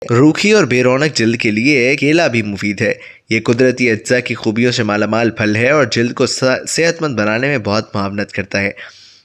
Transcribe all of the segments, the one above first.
रूखी और बेरौनक जल्द के लिए केला भी मुफीद है। ये कुदरती अज्जा की खूबियों से मालामाल फल है और जल्द को सेहतमंद बनाने में बहुत मुआवनत करता है।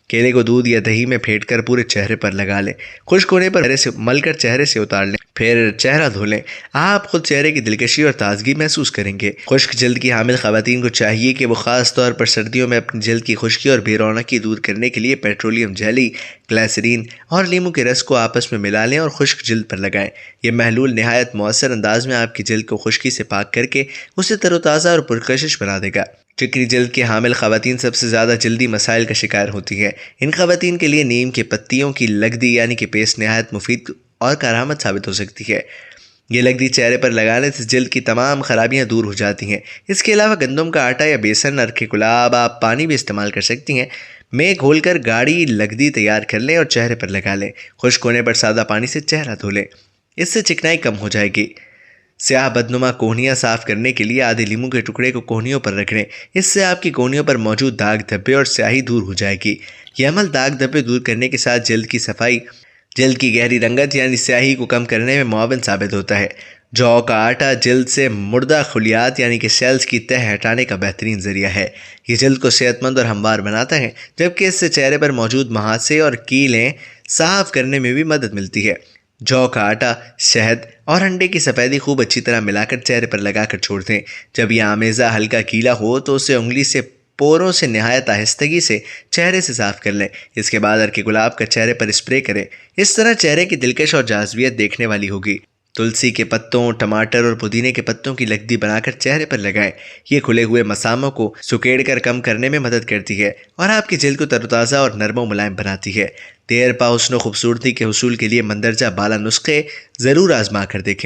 केले को दूध या दही में फेंट कर पूरे चेहरे पर लगा लें। खुश्क होने पर चेहरे से मलकर चेहरे से उतार लें, फिर चेहरा धो लें। आप खुद चेहरे की दिलकशी और ताजगी महसूस करेंगे। खुश्क जल्द की हामिल खवातीन को चाहिए कि वो खास तौर पर सर्दियों में अपनी जल्द की खुश्की और बेरौनकी दूर करने के लिए पेट्रोलियम जेली, ग्लिसरीन और नींबू के रस को आपस में मिला लें और खुश्क जल्द पर लगाएं। यह महलूल नहायत मौसर अंदाज में आपकी जल्द को खुश्की से पाक करके उसे तरोताज़ा और पुरकशिश बना देगा। चिकनी जल्द की हामिल खवातीन सबसे ज़्यादा जल्दी मसाइल का शिकार होती हैं। इन खवातीन के लिए नीम के पत्तियों की लगदी यानी कि पेस्ट नहायत मुफीद और करामत साबित हो सकती है। ये लगदी चेहरे पर लगाने से जल्द की तमाम खराबियां दूर हो जाती हैं। इसके अलावा गंदम का आटा या बेसन, अरखे गुलाब, आप पानी भी इस्तेमाल कर सकती हैं में घोलकर गाढ़ी लगदी तैयार कर लें और चेहरे पर लगा लें। खुश्क होने पर सादा पानी से चेहरा धो लें, इससे चिकनाई कम हो जाएगी। स्याह बदनुमा कोहनियाँ साफ़ करने के लिए आधे नींबू के टुकड़े को कोहनियों पर रखें। इससे आपकी कोहनियों पर मौजूद दाग धब्बे और स्याही दूर हो जाएगी। यह अमल दाग धब्बे दूर करने के साथ जल्द की सफाई, जल्द की गहरी रंगत यानी स्याही को कम करने में मुआवन साबित होता है। जौ का आटा जल्द से मुर्दा खुलियात यानी कि सेल्स की तह हटाने का बेहतरीन जरिया है। ये जल्द को सेहतमंद और हमवार बनाता है, जबकि इससे चेहरे पर मौजूद महासे और कीलें साफ करने में भी मदद मिलती है। जौ का आटा, शहद और अंडे की सफ़ेदी खूब अच्छी तरह मिलाकर चेहरे पर लगाकर छोड़ दें। जब यह आमेज़ा हल्का गीला हो तो उसे उंगली से पोरों से नहायत आहिस्तगी से चेहरे से साफ कर लें। इसके बाद अरके गुलाब का चेहरे पर स्प्रे करें। इस तरह चेहरे की दिलकश और जाज़बियत देखने वाली होगी। तुलसी के पत्तों, टमाटर और पुदीने के पत्तों की लगदी बनाकर चेहरे पर लगाएं। ये खुले हुए मसामों को सुकेड़ कर कम करने में मदद करती है और आपकी जल्द को तरोताज़ा और नरम मुलायम बनाती है। देर पा हुस्न खूबसूरती के हुसूल के लिए मंदरजा बाला नुस्खे ज़रूर आजमा कर देखें।